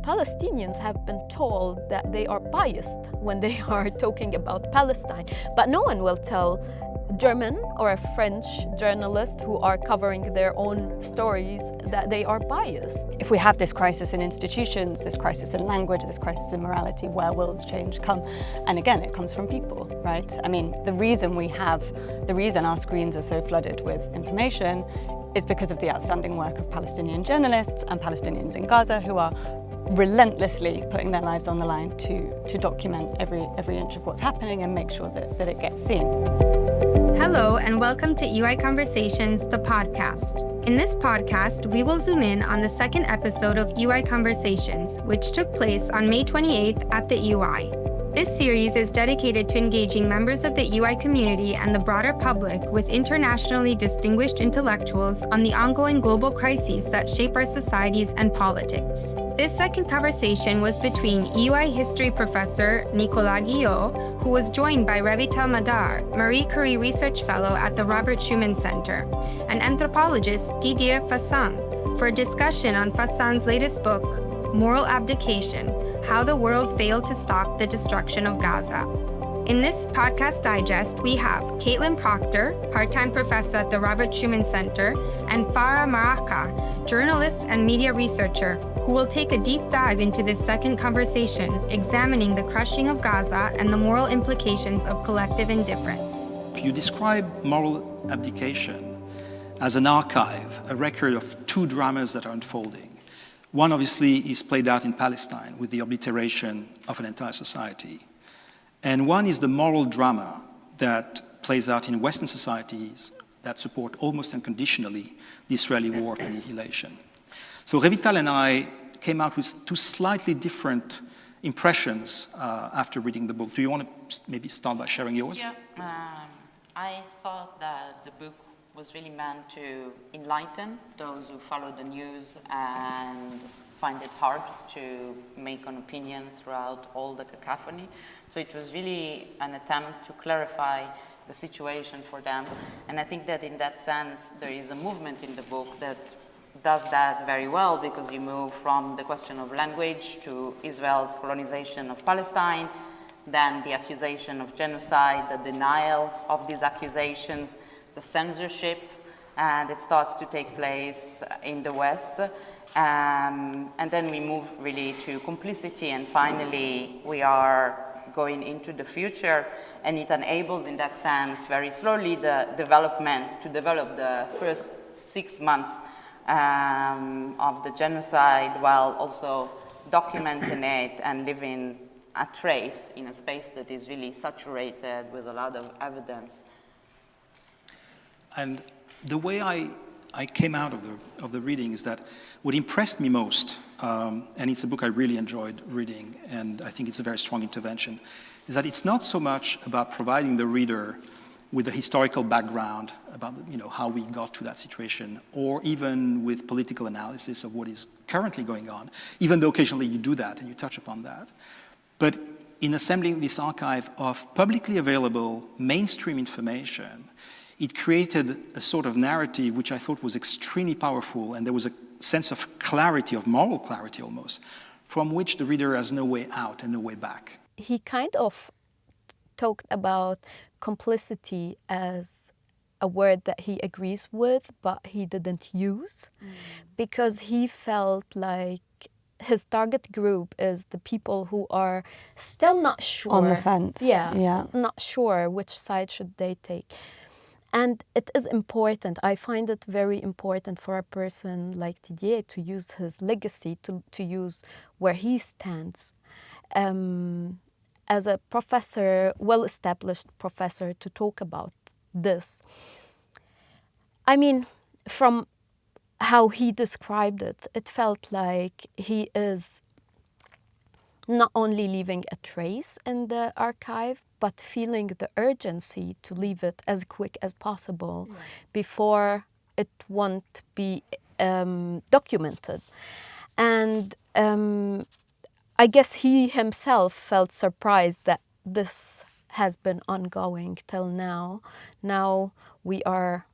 Palestinians have been told that they are biased when they are talking about Palestine, but no one will tell German or a French journalist who are covering their own stories that they are biased. If we have this crisis in institutions, this crisis in language, this crisis in morality, where will the change come? And again, it comes from people, right? I mean, the reason our screens are so flooded with information is because of the outstanding work of Palestinian journalists and Palestinians in Gaza who are relentlessly putting their lives on the line to document every inch of what's happening and make sure that it gets seen. Hello and welcome to EUI Conversations, the podcast. In this podcast, we will zoom in on the second episode of EUI Conversations, which took place on May 28th at the EUI. This series is dedicated to engaging members of the EUI community and the broader public with internationally distinguished intellectuals on the ongoing global crises that shape our societies and politics. This second conversation was between EUI History Professor Nicolas Guilhot, who was joined by Revital Madar, Marie-Curie Research Fellow at the Robert Schuman Centre, and anthropologist Didier Fassin for a discussion on Fassin's latest book, Moral Abdication: How the World Failed to Stop the Destruction of Gaza. In this podcast digest, we have Caitlin Procter, part-time professor at the Robert Schuman Centre, and Farah Maraqa, journalist and media researcher, who will take a deep dive into this second conversation, examining the crushing of Gaza and the moral implications of collective indifference. You describe moral abdication as an archive, a record of two dramas that are unfolding. One obviously is played out in Palestine with the obliteration of an entire society. And one is the moral drama that plays out in Western societies that support almost unconditionally the Israeli war of annihilation. So Revital and I came out with two slightly different impressions after reading the book. Do you want to maybe start by sharing yours? Yeah, I thought that the book was really meant to enlighten those who follow the news and find it hard to make an opinion throughout all the cacophony. So it was really an attempt to clarify the situation for them. And I think that in that sense, there is a movement in the book that does that very well, because you move from the question of language to Israel's colonization of Palestine, then the accusation of genocide, the denial of these accusations, the censorship that starts to take place in the West. And then we move really to complicity, and finally we are going into the future, and it enables in that sense very slowly the development to develop the first 6 months of the genocide, while also documenting it and leaving a trace in a space that is really saturated with a lot of evidence. And the way I came out of the reading is that what impressed me most, and it's a book I really enjoyed reading, and I think it's a very strong intervention, is that it's not so much about providing the reader with a historical background about how we got to that situation, or even with political analysis of what is currently going on, even though occasionally you do that and you touch upon that. But in assembling this archive of publicly available mainstream information, it created a sort of narrative which I thought was extremely powerful, and there was a sense of clarity, of moral clarity almost, from which the reader has no way out and no way back. He kind of talked about complicity as a word that he agrees with, but he didn't use, because he felt like his target group is the people who are still not sure. On the fence. Yeah, not sure which side should they take. And it is important. I find it very important for a person like Didier to use his legacy, to use where he stands. As a professor, well-established professor, to talk about this. I mean, from how he described it, it felt like he is not only leaving a trace in the archive, but feeling the urgency to leave it as quick as possible before it won't be documented. And I guess he himself felt surprised that this has been ongoing till now. Now we are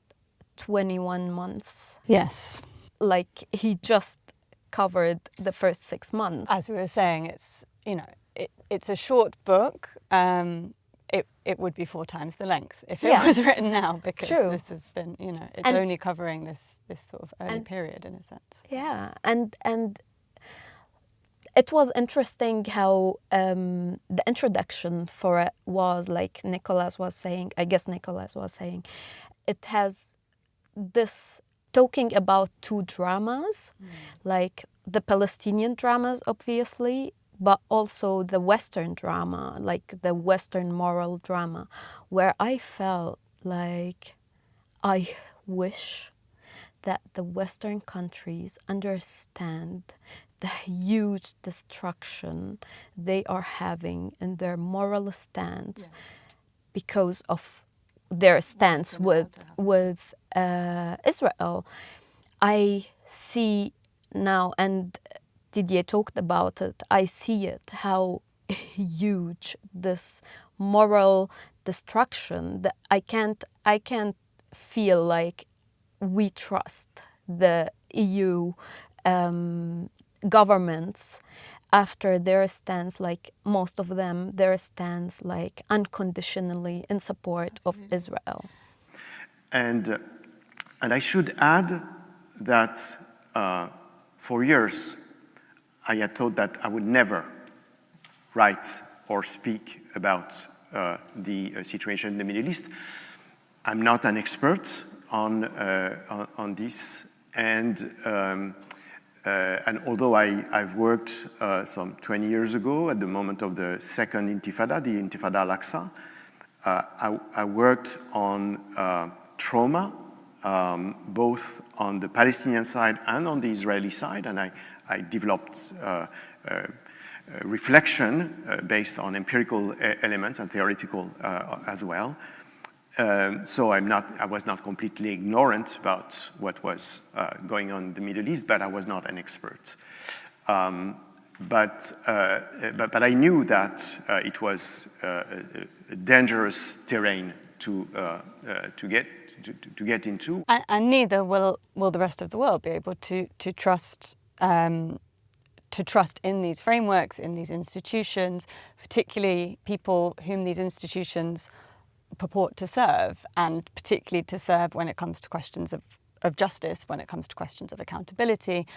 21 months. Yes. Like he just covered the first 6 months. As we were saying, it's a short book. It would be 4 times the length if it was written now, because this has been, it's only covering this sort of early period in a sense. Yeah, and it was interesting how the introduction for it was, like Nicolas was saying, it has this talking about 2 dramas, like the Palestinian dramas, obviously, but also the Western drama, like the Western moral drama, where I felt like I wish that the Western countries understand the huge destruction they are having in their moral stance because of their stance with Israel. I see now, and Didier talked about it, I see it, how huge this moral destruction that I can't feel like we trust the EU governments after their stance, like most of them, their stance like unconditionally in support of Israel. And I should add that for years I had thought that I would never write or speak about the situation in the Middle East. I'm not an expert on this, and although I've worked some 20 years ago at the moment of the second Intifada, the Intifada al-Aqsa, I worked on trauma, both on the Palestinian side and on the Israeli side, and I developed reflection based on empirical elements and theoretical as well. So I was not completely ignorant about what was going on in the Middle East, but I was not an expert. But I knew that it was a dangerous terrain to get into. And neither will the rest of the world be able to trust in these frameworks, in these institutions, particularly people whom these institutions purport to serve, and particularly to serve when it comes to questions of justice, when it comes to questions of accountability,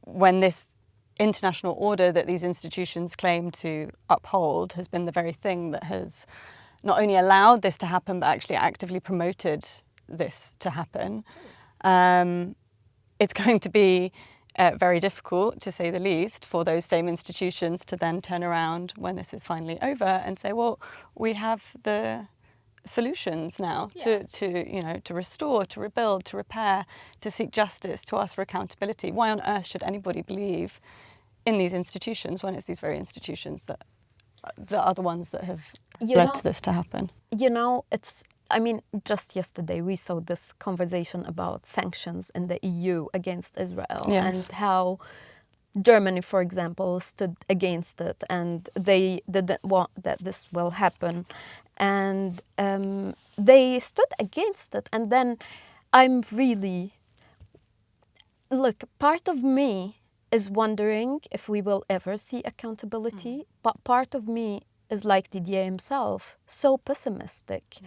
when this international order that these institutions claim to uphold has been the very thing that has not only allowed this to happen, but actually actively promoted this to happen. It's going to be very difficult, to say the least, for those same institutions to then turn around when this is finally over and say, well, we have the solutions now to restore, to rebuild, to repair, to seek justice, to ask for accountability. Why on earth should anybody believe in these institutions when it's these very institutions that are the ones that have led to this to happen? Just yesterday we saw this conversation about sanctions in the EU against Israel, and how Germany, for example, stood against it, and they didn't want that this will happen, and they stood against it. And then part of me is wondering if we will ever see accountability, but part of me is like Didier himself, so pessimistic.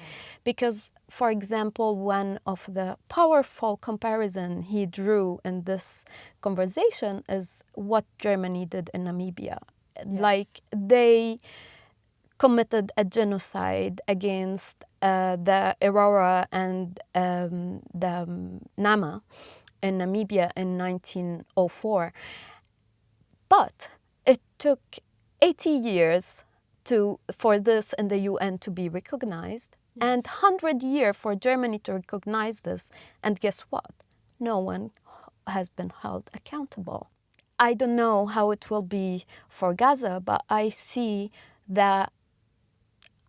Because, for example, one of the powerful comparison he drew in this conversation is what Germany did in Namibia. Like, they committed a genocide against the Aurora and the Nama in Namibia in 1904. But it took 80 years for this in the UN to be recognized, and 100 years for Germany to recognize this. And guess what? No one has been held accountable. I don't know how it will be for Gaza, but I see that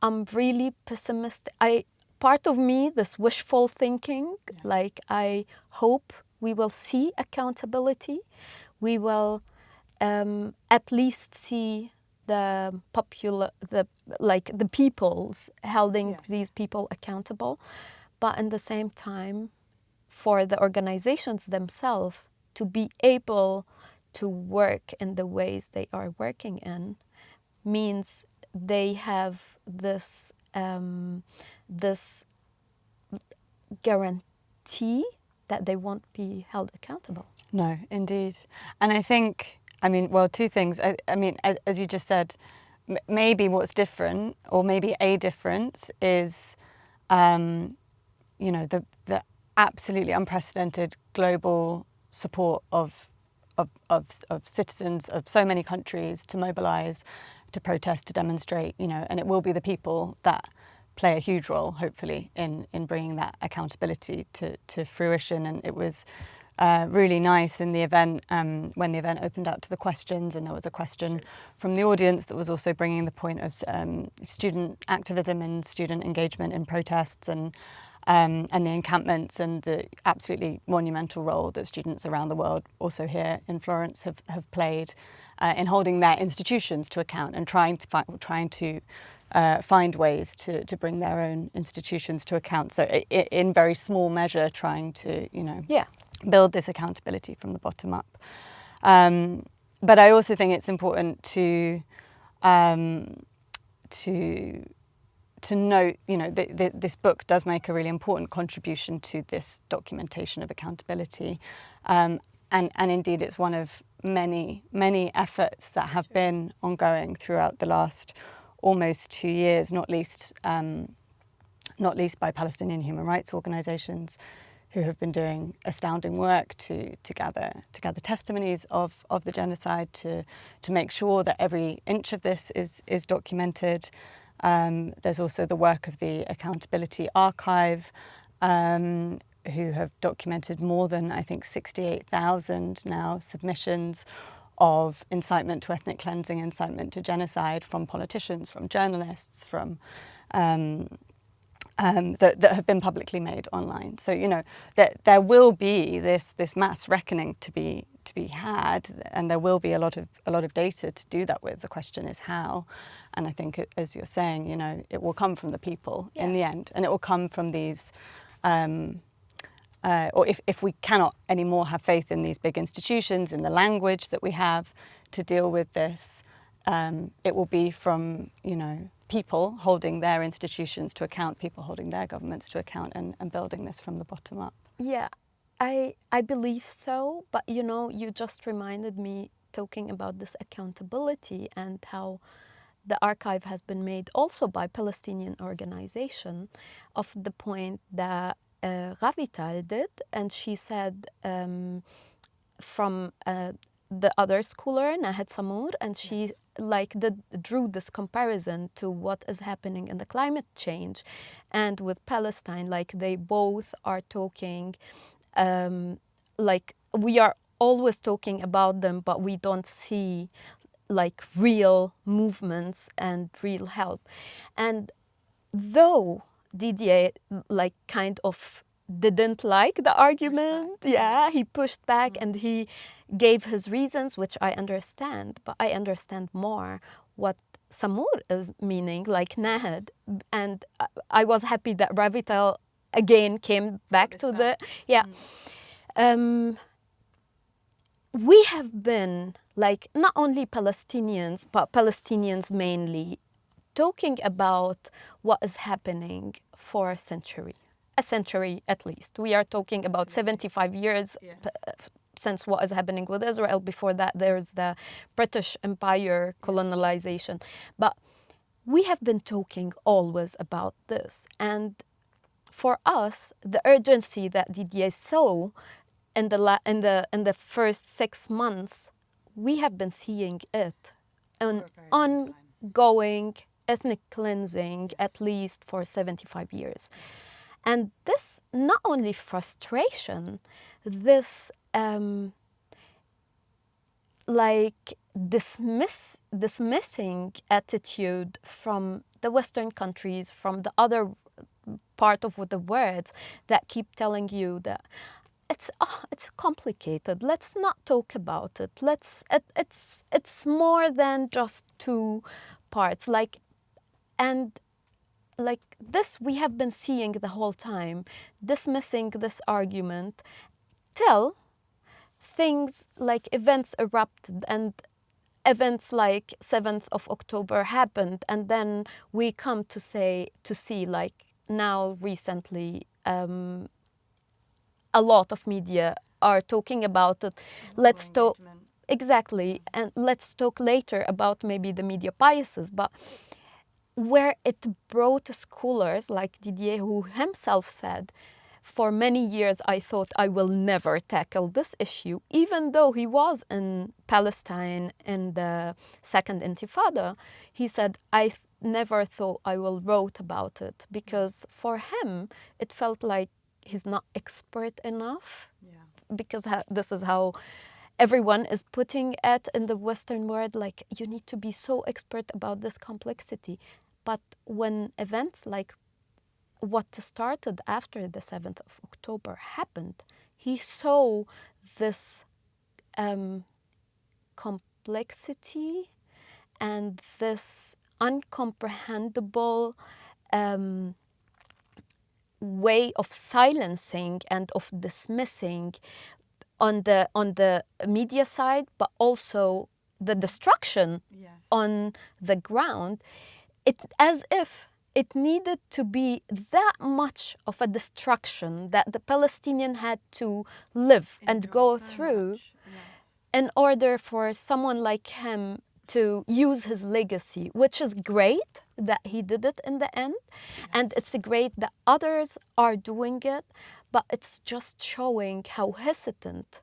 I'm really pessimistic. Part of me, this wishful thinking, like I hope we will see accountability. We will at least see the peoples holding these people accountable, but at the same time, for the organizations themselves to be able to work in the ways they are working in means they have this this guarantee that they won't be held accountable. No, indeed. And I think, I mean, well, two things. I mean, as you just said, maybe what's different, or maybe a difference, is, the absolutely unprecedented global support of citizens of so many countries to mobilise, to protest, to demonstrate, and it will be the people that play a huge role, hopefully, in bringing that accountability to fruition. And it was really nice in the event, when the event opened up to the questions, and there was a question from the audience that was also bringing the point of student activism and student engagement in protests and the encampments, and the absolutely monumental role that students around the world, also here in Florence, have played in holding their institutions to account and trying to find ways to bring their own institutions to account. So in very small measure, trying to build this accountability from the bottom up. But I also think it's important to note, this book does make a really important contribution to this documentation of accountability. And indeed, it's one of many, many efforts that have been ongoing throughout the last almost 2 years, not least by Palestinian human rights organisations, who have been doing astounding work to gather testimonies of the genocide, to make sure that every inch of this is documented. There's also the work of the Accountability Archive, who have documented more than, I think, 68,000 now submissions of incitement to ethnic cleansing, incitement to genocide from politicians, from journalists, from that have been publicly made online. So there will be this mass reckoning to be had, and there will be a lot of data to do that with. The question is how, and I think, as you're saying, it will come from the people in the end, and it will come from these. Or if we cannot anymore have faith in these big institutions, in the language that we have to deal with this, it will be from people holding their institutions to account, people holding their governments to account, and building this from the bottom up. Yeah, I believe so. But you just reminded me, talking about this accountability and how the archive has been made also by Palestinian organization, of the point that Revital did, and she said from the other schooler, Nahed Samour, and she drew this comparison to what is happening in the climate change and with Palestine. They both are talking, we are always talking about them, but we don't see real movements and real help. And though Didier kind of didn't like the argument, he pushed back, and he gave his reasons, which I understand, but I understand more what Samour is meaning, like Nahed. And I was happy that Revital again came back to the we have been, not only Palestinians, but Palestinians mainly, talking about what is happening for a century at least. We are talking about 75 years since what is happening with Israel. Before that, there's the British Empire colonization. But we have been talking always about this. And for us, the urgency that Didier saw in the first 6 months, we have been seeing it, an ongoing ethnic cleansing at least for 75 years. And this, not only frustration, this dismissing attitude from the Western countries, from the other part of the world, that keep telling you that it's complicated. Let's not talk about it. It's more than just two parts. This we have been seeing the whole time, dismissing this argument till things like events erupted and events like 7th of October happened, and then we come to see like now recently a lot of media are talking about it. Let's talk exactly, and let's talk later about maybe the media biases, but where it brought scholars like Didier, who himself said, for many years I thought I will never tackle this issue, even though he was in Palestine in the Second Intifada. He said, I never thought I will write about it, because for him it felt like he's not expert enough, because this is how everyone is putting it in the Western world, like you need to be so expert about this complexity. But when events like what started after the 7th of October happened, he saw this complexity and this uncomprehendable way of silencing and of dismissing on the media side, but also the destruction on the ground. It as if it needed to be that much of a destruction that the Palestinian had to live and go through in order for someone like him to use his legacy, which is great that he did it in the end. And it's great that others are doing it, but it's just showing how hesitant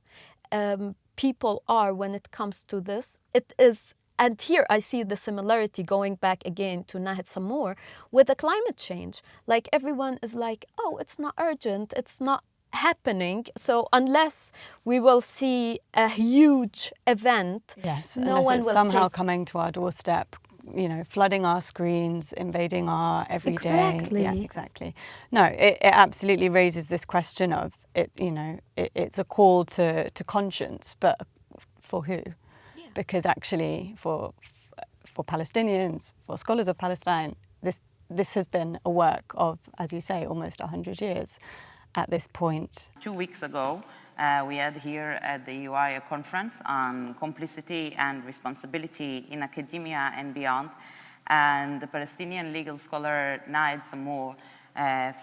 people are when it comes to this. It is. And here I see the similarity, going back again to Nahid Samour, with the climate change. Like everyone is like, oh, it's not urgent, it's not happening. So unless we will see a huge event, no one will somehow coming to our doorstep, flooding our screens, invading our everyday. Exactly. Yeah, exactly. No, it absolutely raises this question of it. It's a call to conscience, but for who? Because actually, for Palestinians, for scholars of Palestine, this has been a work of, as you say, almost 100 years at this point. 2 weeks ago, we had here at the EUI a conference on complicity and responsibility in academia and beyond. And the Palestinian legal scholar Nahid Samour,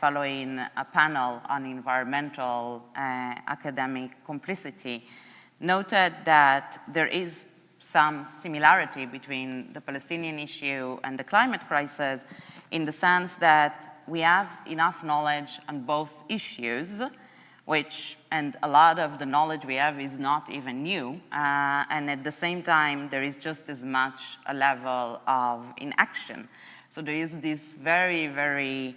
following a panel on environmental academic complicity, noted that there is some similarity between the Palestinian issue and the climate crisis, in the sense that we have enough knowledge on both issues, and a lot of the knowledge we have is not even new, and at the same time there is just as much a level of inaction. So there is this very, very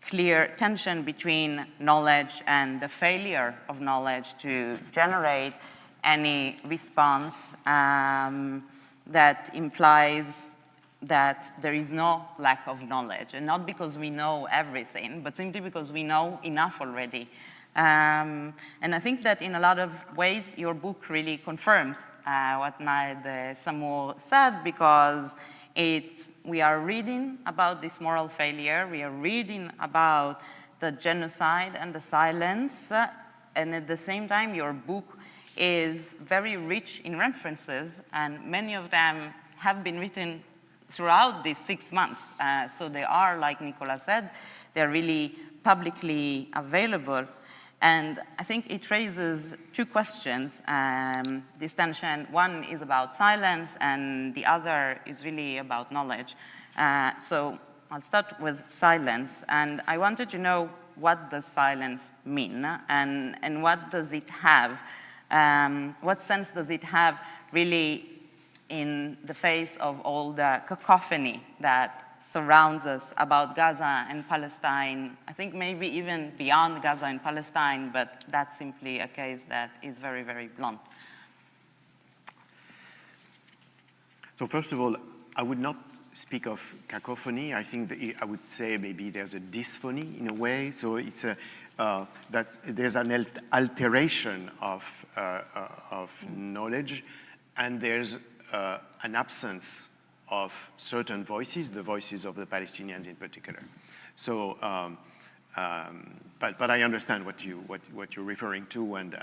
clear tension between knowledge and the failure of knowledge to generate any response that implies that there is no lack of knowledge, and not because we know everything, but simply because we know enough already. And I think that in a lot of ways your book really confirms what Nahid Samour said, because we are reading about this moral failure, we are reading about the genocide and the silence, and at the same time your book is very rich in references, and many of them have been written throughout these 6 months. So they are, like Nicolas said, they're really publicly available. And I think it raises two questions, this tension. One is about silence, and the other is really about knowledge. So I'll start with silence, and I wanted to know, what does silence mean, and what does it have? What sense does it have really in the face of all the cacophony that surrounds us about Gaza and Palestine? I think maybe even beyond Gaza and Palestine, but that's simply a case that is very, very blunt. So first of all, I would not speak of cacophony. I think I would say maybe there's a dysphony in a way. So it's that there's an alteration of knowledge, and there's an absence of certain voices, the voices of the Palestinians in particular. So, but I understand what you're referring to, and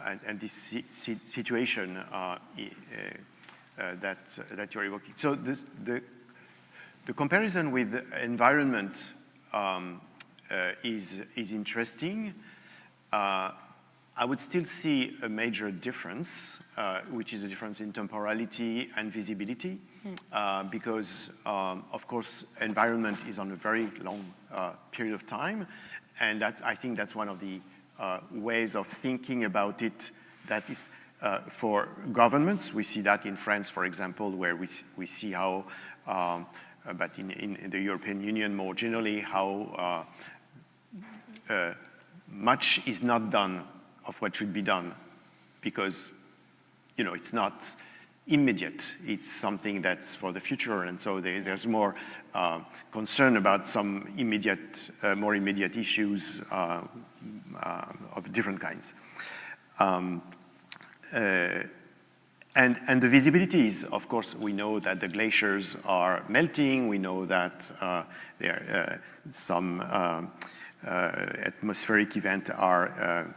and this situation that you're evoking. So the comparison with environment is interesting. I would still see a major difference, which is a difference in temporality and visibility, because, of course, environment is on a very long period of time, and I think that's one of the ways of thinking about it that is for governments. We see that in France, for example, where we see how, but in the European Union more generally, how much is not done of what should be done, because, you know, it's not immediate. It's something that's for the future, and so there's more concern about some immediate, more immediate issues of different kinds. And the visibility is, of course, we know that the glaciers are melting. We know that there are some atmospheric events are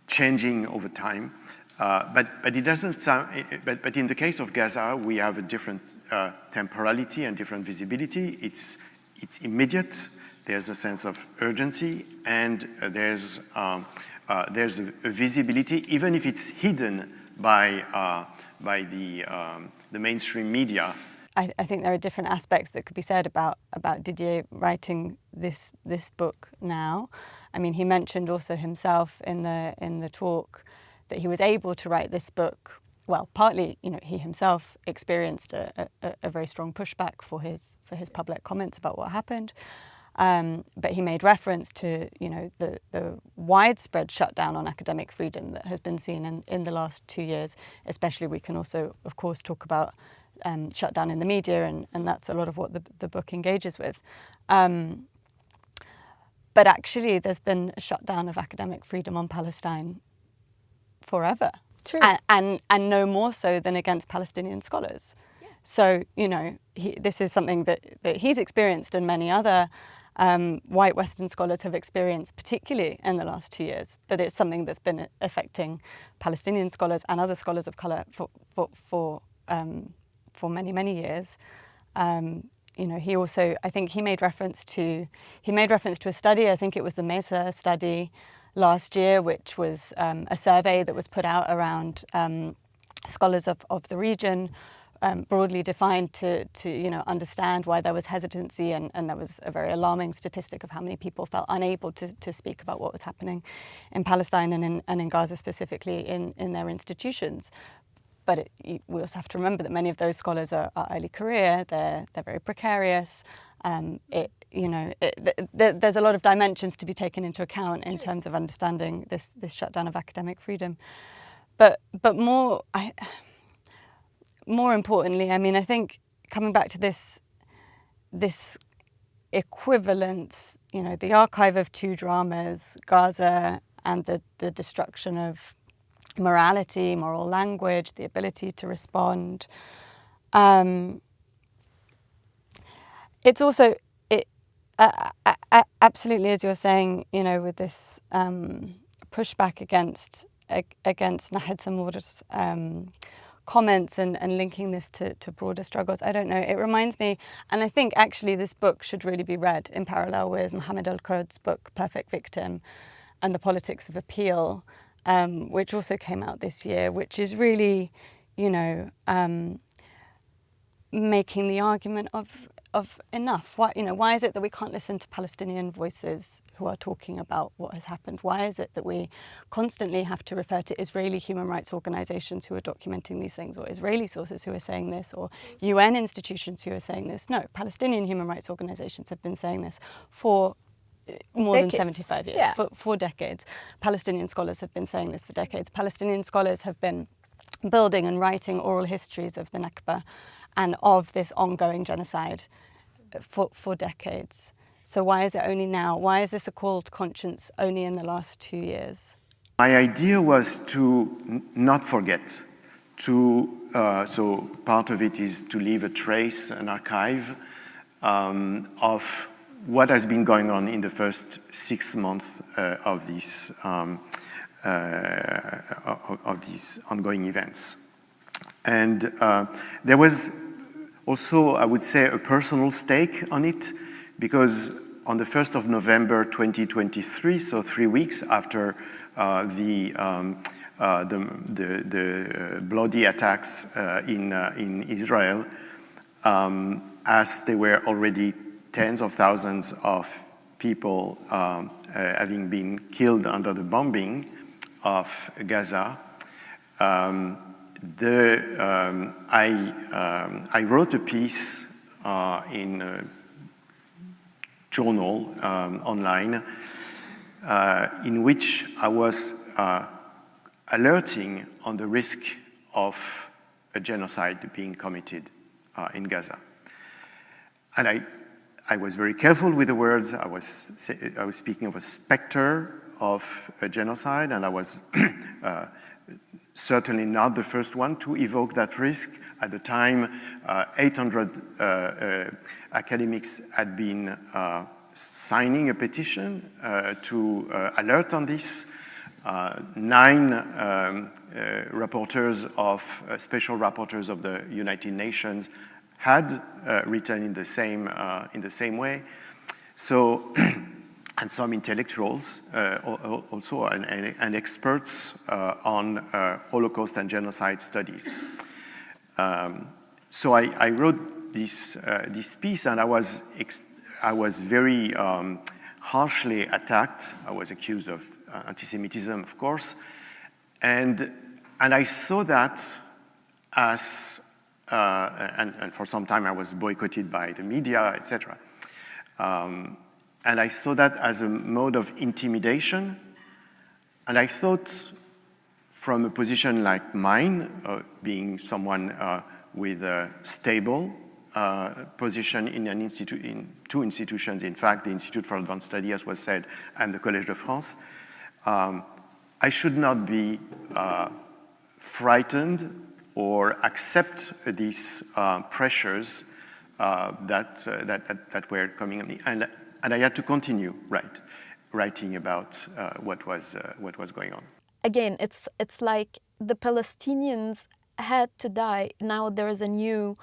changing over time, but it doesn't sound. But in the case of Gaza, we have a different temporality and different visibility. It's immediate. There's a sense of urgency, and there's a visibility, even if it's hidden by the mainstream media. I think there are different aspects that could be said about Didier writing this book now. I mean, he mentioned also himself in the talk that he was able to write this book. Well, partly, you know, he himself experienced a very strong pushback for his public comments about what happened. But he made reference to, you know, the widespread shutdown on academic freedom that has been seen in the last 2 years. Especially, we can also, of course, talk about shutdown in the media, and that's a lot of what the book engages with. But actually, there's been a shutdown of academic freedom on Palestine forever. True. And no more so than against Palestinian scholars. Yeah. So, you know, this is something that he's experienced, and many other white Western scholars have experienced, particularly in the last 2 years. But it's something that's been affecting Palestinian scholars and other scholars of colour for many, many years. You know, he also, I think he made reference to a study. I think it was the Mesa study last year, which was a survey that was put out around scholars of the region, broadly defined to you know, understand why there was hesitancy, and there was a very alarming statistic of how many people felt unable to speak about what was happening in Palestine and in Gaza specifically in their institutions. But we also have to remember that many of those scholars are early career. They're very precarious. There's a lot of dimensions to be taken into account in terms of understanding this shutdown of academic freedom. But more importantly, I mean, I think coming back to this equivalence, you know, the archive of 2 dramas, Gaza and the destruction of morality, moral language, the ability to respond. It's also, absolutely, as you're saying, you know, with this pushback against Nahed Samur's comments and linking this to broader struggles. I don't know. It reminds me, and I think actually this book should really be read in parallel with Mohammed Al-Kurd's book, Perfect Victim, and the Politics of Appeal, which also came out this year, which is really, you know, making the argument of enough. Why is it that we can't listen to Palestinian voices who are talking about what has happened? Why is it that we constantly have to refer to Israeli human rights organizations who are documenting these things, or Israeli sources who are saying this, or UN institutions who are saying this? No, Palestinian human rights organizations have been saying this for more than 75 years, yeah. for decades. Palestinian scholars have been saying this for decades. Palestinian scholars have been building and writing oral histories of the Nakba and of this ongoing genocide for decades. So why is it only now? Why is this a call to conscience only in the last 2 years? My idea was to not forget. So part of it is to leave a trace, an archive of what has been going on in the first 6 months of this of these ongoing events. And there was also, I would say, a personal stake on it, because on the 1st of November 2023, so 3 weeks after the bloody attacks in Israel, as there were already tens of thousands of people having been killed under the bombing of Gaza, I wrote a piece in a journal online in which I was alerting on the risk of a genocide being committed in Gaza. And I was very careful with the words. I was speaking of a specter of a genocide, and I was certainly not the first one to evoke that risk. At the time, 800 academics had been signing a petition to alert on this. 9 special rapporteurs of the United Nations had written in the same way. So, and some intellectuals also, and experts on Holocaust and genocide studies. So I wrote this piece, and I was very harshly attacked. I was accused of anti-Semitism, of course, and I saw that as and for some time I was boycotted by the media, etc. And I saw that as a mode of intimidation. And I thought, from a position like mine, being someone with a stable position in two institutions, in fact, the Institute for Advanced Study, as was said, and the Collège de France, I should not be frightened or accept these pressures that were coming on me, and I had to continue writing about what was going on. Again, it's like the Palestinians had to die. Now there is a new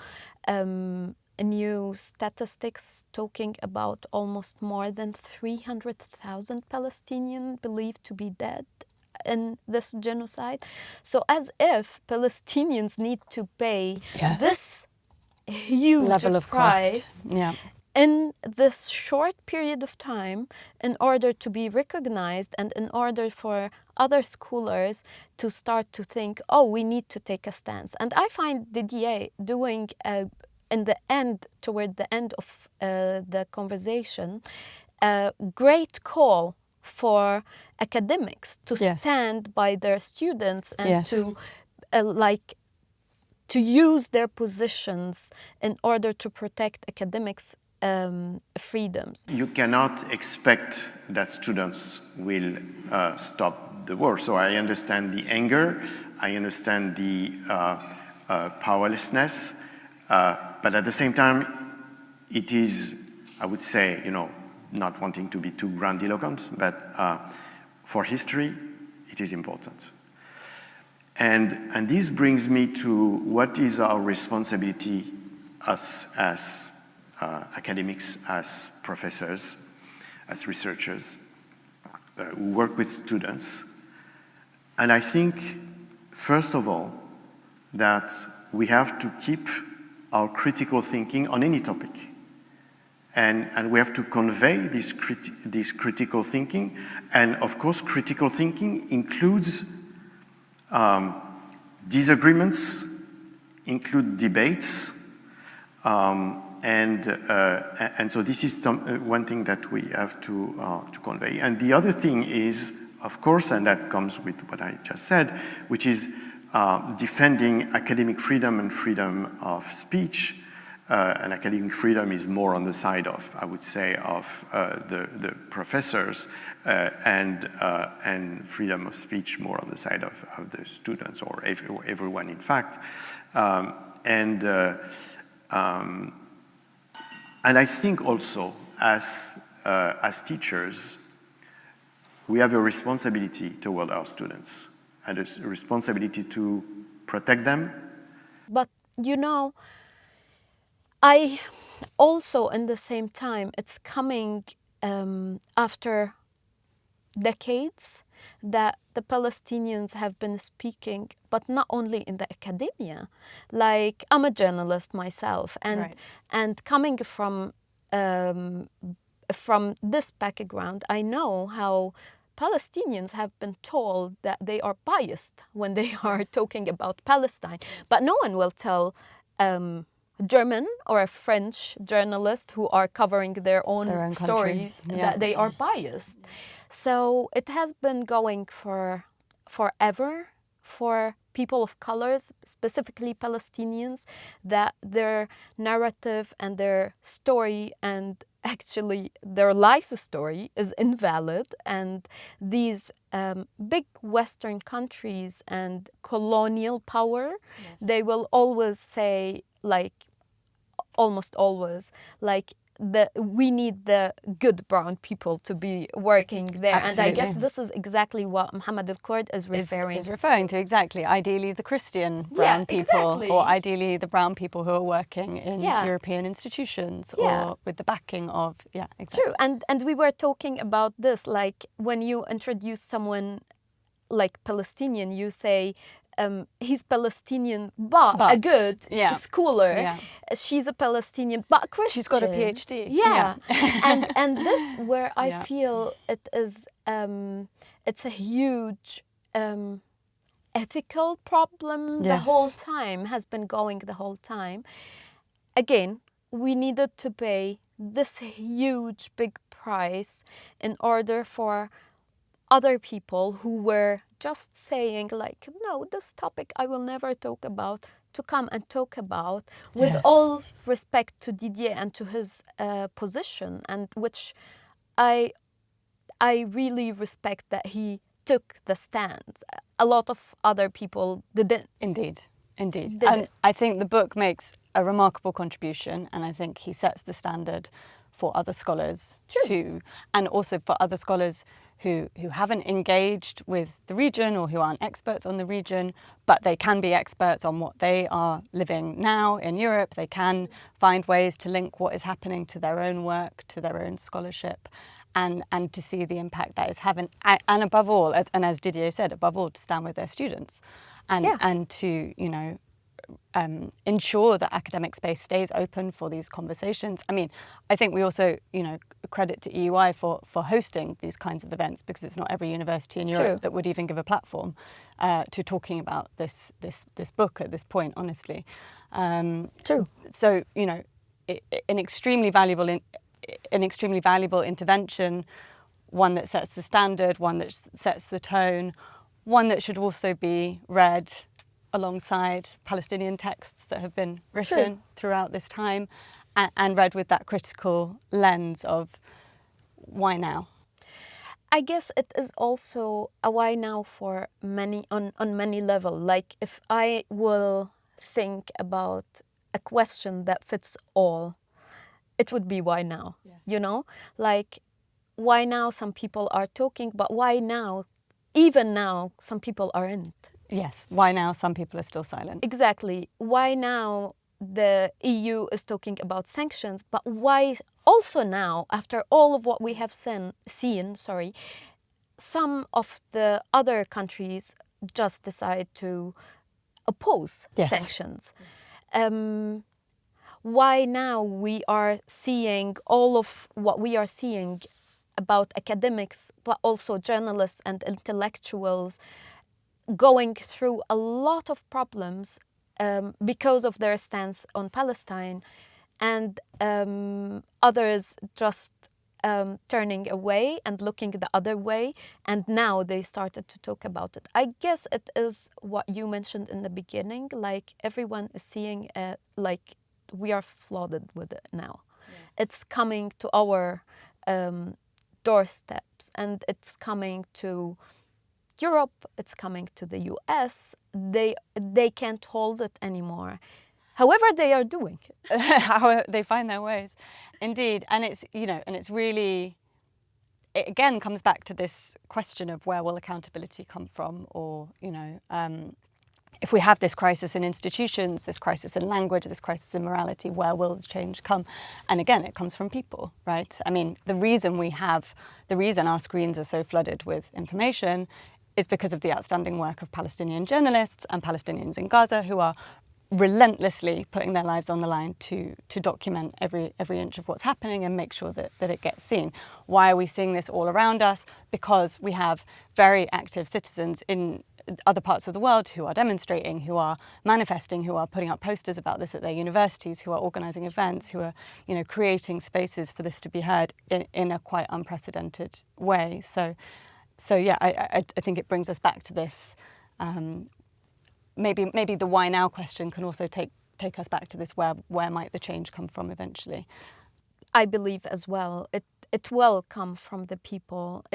statistics talking about almost more than 300,000 Palestinians believed to be dead in this genocide. So as if Palestinians need to pay this huge level of price cost. in this short period of time in order to be recognized, and in order for other scholars to start to think, oh, we need to take a stance. And I find Didier doing toward the end of the conversation, a great call for academics to stand by their students and to use their positions in order to protect academics' freedoms. You cannot expect that students will stop the war. So I understand the anger, I understand the powerlessness, but at the same time, it is, I would say, not wanting to be too grandiloquent, but for history, it is important. And this brings me to what is our responsibility as academics, as professors, as researchers who work with students. And I think, first of all, that we have to keep our critical thinking on any topic. And we have to convey this critical thinking. And of course, critical thinking includes disagreements, include debates, and so this is one thing that we have to convey. And the other thing is, of course, and that comes with what I just said, which is defending academic freedom and freedom of speech. And academic freedom is more on the side of, I would say, of the professors, and freedom of speech more on the side of the students, or everyone, in fact. And I think also, as teachers, we have a responsibility toward our students and a responsibility to protect them. But I also, in the same time, it's coming after decades that the Palestinians have been speaking, but not only in the academia. Like, I'm a journalist myself, and coming from this background, I know how Palestinians have been told that they are biased when they are talking about Palestine. But no one will tell German or a French journalist who are covering their own stories that they are biased. So it has been going forever for people of colors, specifically Palestinians, that their narrative and their story and actually their life story is invalid, and these big Western countries and colonial power, they will always say, like, almost always, like, we need the good brown people to be working there. Absolutely. And I guess this is exactly what Mohammed al-Kurd is referring to, exactly. Ideally the Christian brown people, exactly. or ideally the brown people who are working in European institutions or with the backing of, exactly. True, and we were talking about this, like, when you introduce someone like Palestinian, you say, he's Palestinian, but a good schooler. Yeah. She's a Palestinian, but Christian. She's got a PhD. Yeah, and this where I feel it is. It's a huge ethical problem. The whole time has been going the whole time. Again, we needed to pay this huge big price in order for other people who were just saying, like, no, this topic I will never talk about, to come and talk about, with all respect to Didier and to his position, and which I really respect that he took the stand. A lot of other people didn't. Indeed. And I think the book makes a remarkable contribution, and I think he sets the standard for other scholars too, and also for other scholars who haven't engaged with the region or who aren't experts on the region, but they can be experts on what they are living now in Europe. They can find ways to link what is happening to their own work, to their own scholarship, and to see the impact that is having. And above all, and as Didier said, above all, to stand with their students and to, ensure that academic space stays open for these conversations. I mean, I think we also, credit to EUI for hosting these kinds of events, because it's not every university in Europe that would even give a platform to talking about this book at this point, honestly. So, an extremely valuable intervention, one that sets the standard, one that sets the tone, one that should also be read alongside Palestinian texts that have been written throughout this time, and read with that critical lens of why now? I guess it is also a why now for many, on many levels. Like, if I will think about a question that fits all, it would be why now? Yes. Like, why now some people are talking, but why now, even now, some people aren't? Yes, why now some people are still silent? Exactly. Why now the EU is talking about sanctions, but why also now, after all of what we have seen, some of the other countries just decide to oppose sanctions? Why now we are seeing all of what we are seeing about academics, but also journalists and intellectuals going through a lot of problems because of their stance on Palestine, and others just turning away and looking the other way, and now they started to talk about it. I guess it is what you mentioned in the beginning, like, everyone is seeing like, we are flooded with it now. Yes. It's coming to our doorsteps, and it's coming to Europe, it's coming to the US. They can't hold it anymore. However, they are doing. How they find their ways, indeed. And it's, and it's really, it again comes back to this question of where will accountability come from, or, if we have this crisis in institutions, this crisis in language, this crisis in morality, where will the change come? And again, it comes from people, right? I mean, the reason our screens are so flooded with information is because of the outstanding work of Palestinian journalists and Palestinians in Gaza, who are relentlessly putting their lives on the line to document every inch of what's happening and make sure that it gets seen. Why are we seeing this all around us? Because we have very active citizens in other parts of the world who are demonstrating, who are manifesting, who are putting up posters about this at their universities, who are organising events, who are, creating spaces for this to be heard in a quite unprecedented way. So yeah, I think it brings us back to this. Maybe the why now question can also take us back to this: where might the change come from eventually? I believe as well it will come from the people.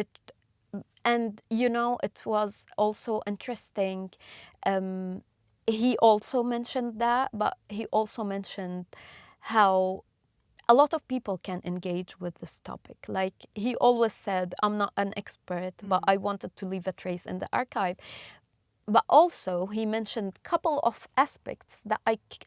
And it was also interesting. He also mentioned that, but he also mentioned how a lot of people can engage with this topic. Like, he always said, I'm not an expert, but I wanted to leave a trace in the archive. But also he mentioned a couple of aspects that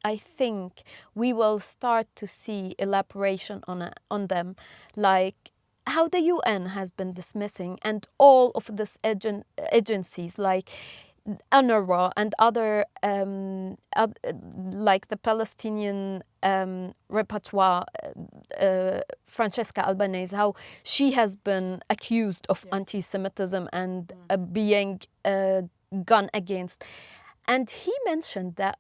I think we will start to see elaboration on them, like how the UN has been dismissing, and all of these agencies like UNRWA and other, like the Palestinian repertoire, Francesca Albanese, how she has been accused of anti-Semitism and being gone against. And he mentioned that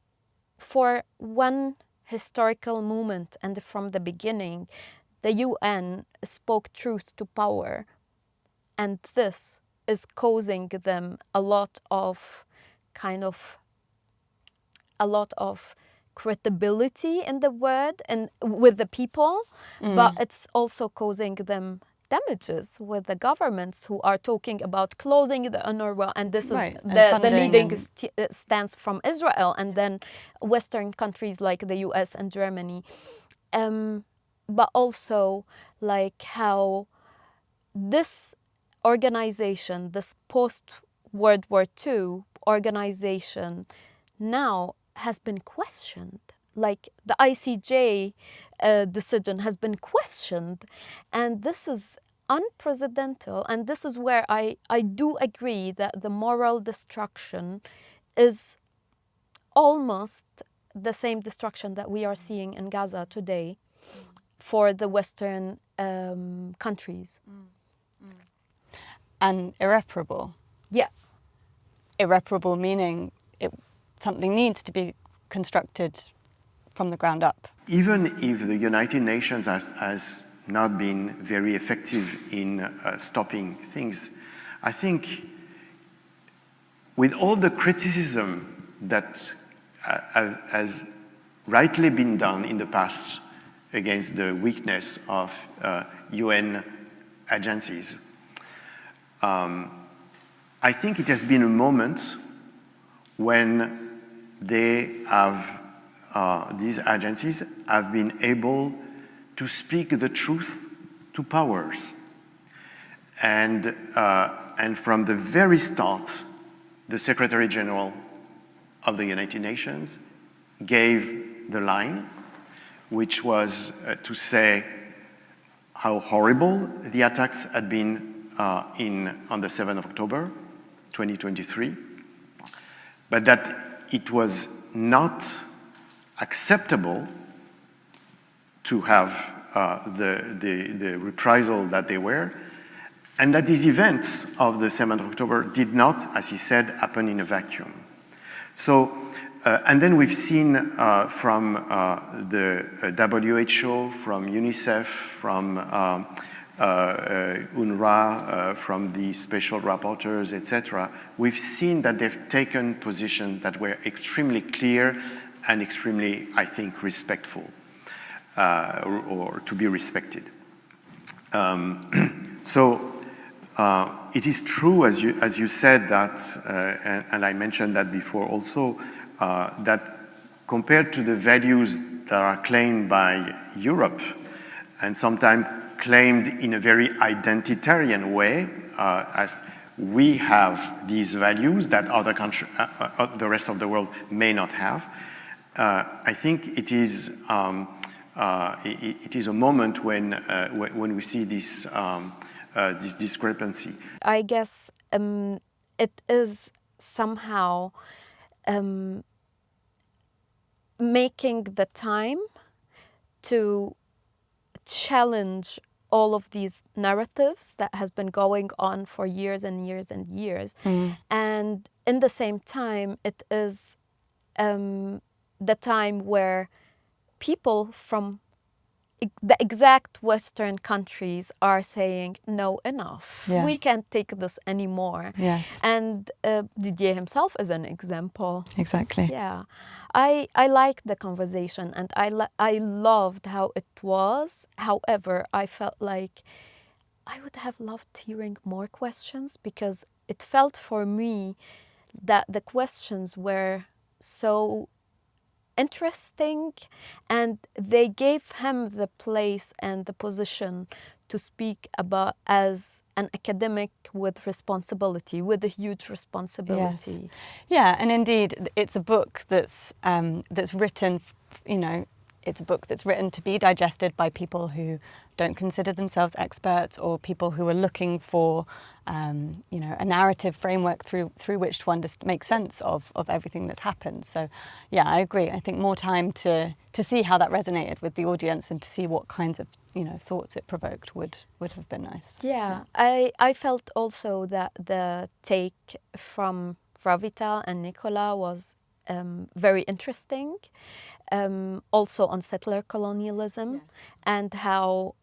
for one historical moment and from the beginning, the UN spoke truth to power, and this is causing them a lot of credibility in the word and with the people, but it's also causing them damages with the governments who are talking about closing the UNRWA, and this is the leading stance from Israel and then Western countries like the US and Germany. But also like how this organization, this post-World War II organization, now has been questioned. Like the ICJ decision has been questioned, and this is unprecedented. And this is where I do agree that the moral destruction is almost the same destruction that we are seeing in Gaza today for the Western countries. And irreparable. Yeah. Irreparable meaning something needs to be constructed from the ground up. Even if the United Nations has not been very effective in stopping things, I think with all the criticism that has rightly been done in the past against the weakness of UN agencies, I think it has been a moment when they have, these agencies have been able to speak the truth to powers. And from the very start, the Secretary General of the United Nations gave the line, which was to say how horrible the attacks had been on the 7th of October, 2023, but that it was not acceptable to have the reprisal that they were, and that these events of the 7th of October did not, as he said, happen in a vacuum. So, and then we've seen from the WHO, from UNICEF, from UNRWA, from the special rapporteurs, etc., we've seen that they've taken positions that were extremely clear and extremely, I think, respectful, or to be respected. So it is true, as you said, that, and I mentioned that before also, that compared to the values that are claimed by Europe, and sometimes claimed in a very identitarian way, as we have these values that other the rest of the world may not have. I think it is a moment when we see this this discrepancy. I guess it is somehow making the time to challenge all of these narratives that has been going on for years and years and years. And in the same time, it is the time where people from the exact Western countries are saying, no, enough. Yeah. We can't take this anymore. Yes. And Didier himself is an example. Exactly. Yeah. I liked the conversation and I loved how it was. However, I felt like I would have loved hearing more questions, because it felt for me that the questions were so interesting and they gave him the place and the position to speak about as an academic with responsibility, with a huge responsibility. Yes. Yeah, and indeed, it's a book that's written, it's a book that's written to be digested by people who don't consider themselves experts, or people who are looking for, a narrative framework through which to make sense of everything that's happened. So, yeah, I agree. I think more time to see how that resonated with the audience and to see what kinds of thoughts it provoked would have been nice. Yeah, I felt also that the take from Revital and Nicolas was very interesting. Also on settler colonialism, yes. And how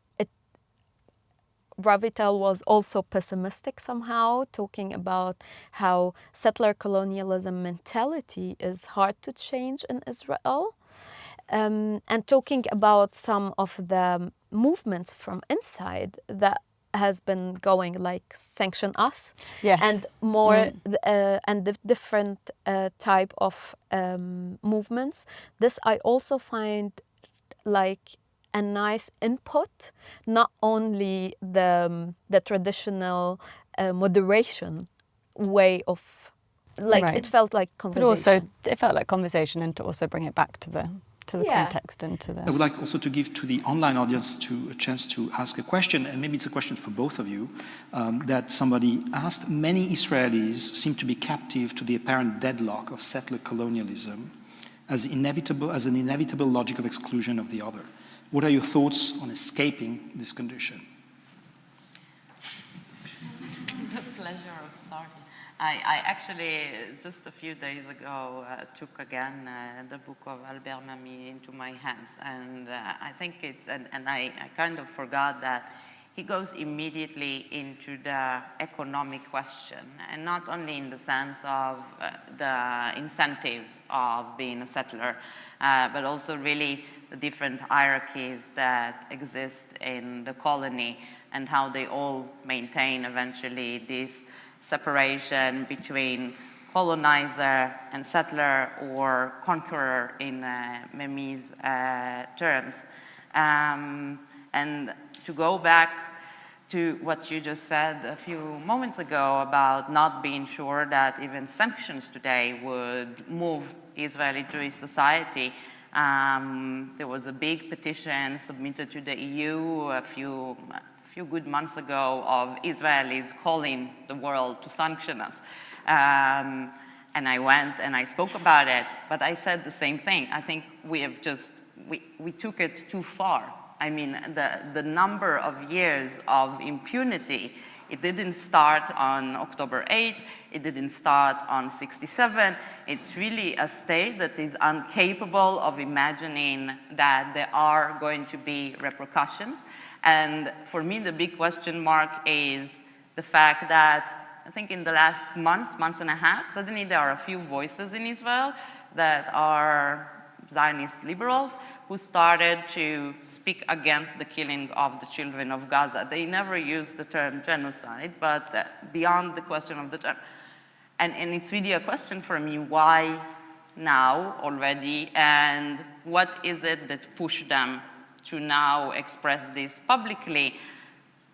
Revital was also pessimistic somehow, talking about how settler colonialism mentality is hard to change in Israel, and talking about some of the movements from inside that has been going, like Sanction Us, yes. And more and the different type of movements. This I also find like a nice input, not only the traditional moderation way of, like, right. It felt like conversation. But also it felt like conversation, and to also bring it back to the context and to the... I would like also to give to the online audience a chance to ask a question, and maybe it's a question for both of you, that somebody asked. Many Israelis seem to be captive to the apparent deadlock of settler colonialism as an inevitable logic of exclusion of the other. What are your thoughts on escaping this condition? The pleasure of starting. I actually, just a few days ago, took again the book of Albert Memmi into my hands. And I think it's, and I kind of forgot that he goes immediately into the economic question, and not only in the sense of the incentives of being a settler, but also really the different hierarchies that exist in the colony and how they all maintain eventually this separation between colonizer and settler, or conqueror in Memmi's terms. And to go back to what you just said a few moments ago about not being sure that even sanctions today would move Israeli Jewish society, there was a big petition submitted to the EU a few good months ago of Israelis calling the world to sanction us. And I went and I spoke about it, but I said the same thing. I think we have just, we took it too far. I mean, the number of years of impunity, it didn't start on October 8, it didn't start on 67. It's really a state that is incapable of imagining that there are going to be repercussions. And for me, the big question mark is the fact that I think in the last month and a half, suddenly there are a few voices in Israel that are Zionist liberals who started to speak against the killing of the children of Gaza. They never used the term genocide, but beyond the question of the term. And it's really a question for me, why now already, and what is it that pushed them to now express this publicly,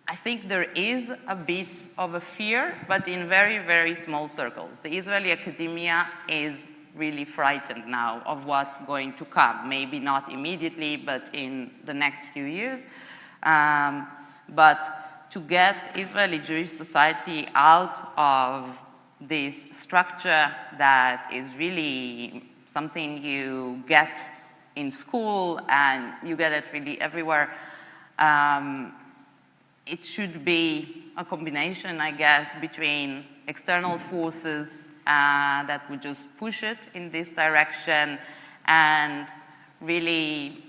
I think there is a bit of a fear, but in very, very small circles. The Israeli academia is really frightened now of what's going to come. Maybe not immediately, but in the next few years. But to get Israeli Jewish society out of this structure that is really something you get in school and you get it really everywhere, it should be a combination, I guess, between external forces that would just push it in this direction and really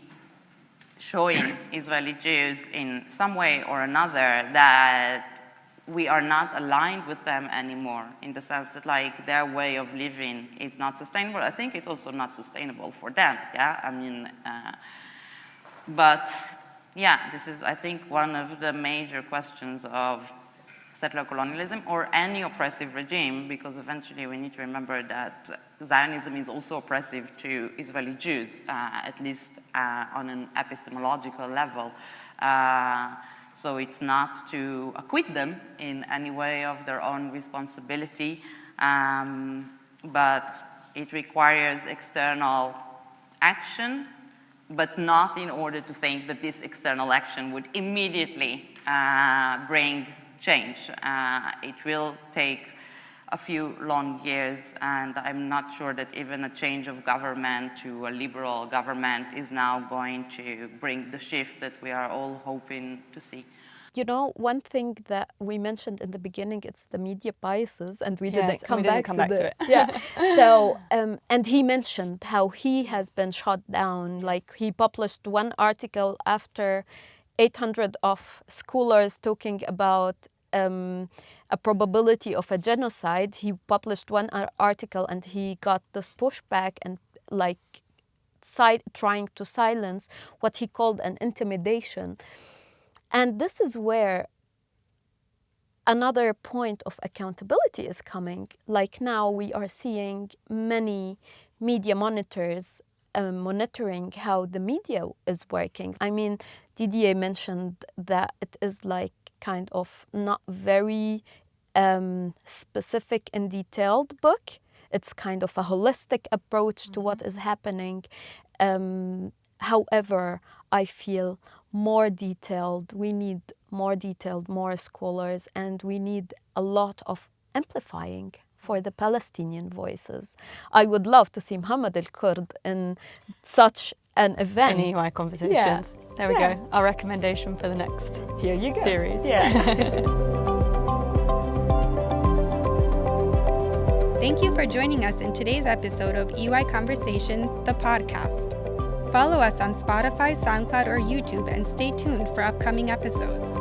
showing Israeli Jews in some way or another that we are not aligned with them anymore, in the sense that like their way of living is not sustainable. I think it's also not sustainable for them, yeah? I mean, but yeah, this is, I think, one of the major questions of settler colonialism or any oppressive regime, because eventually we need to remember that Zionism is also oppressive to Israeli Jews, at least on an epistemological level. So it's not to acquit them in any way of their own responsibility, but it requires external action, but not in order to think that this external action would immediately bring change. It will take a few long years, and I'm not sure that even a change of government to a liberal government is now going to bring the shift that we are all hoping to see. You know, one thing that we mentioned in the beginning, it's the media biases, and we didn't come back to it. Yeah. So, and he mentioned how he has been shot down. Like, he published one article after 800 of scholars talking about a probability of a genocide. He published one article and he got this pushback and like trying to silence what he called an intimidation. And this is where another point of accountability is coming. Like now we are seeing many media monitors monitoring how the media is working. I mean, Didier mentioned that it is like kind of not very specific and detailed book. It's kind of a holistic approach to what is happening. However, I feel more detailed. We need more detailed, more scholars, and we need a lot of amplifying for the Palestinian voices. I would love to see Mohammed al-Kurd in such an event. In EUI Conversations. Yeah. There we go. Our recommendation for the next series. Yeah. Thank you for joining us in today's episode of EUI Conversations, the podcast. Follow us on Spotify, SoundCloud, or YouTube, and stay tuned for upcoming episodes.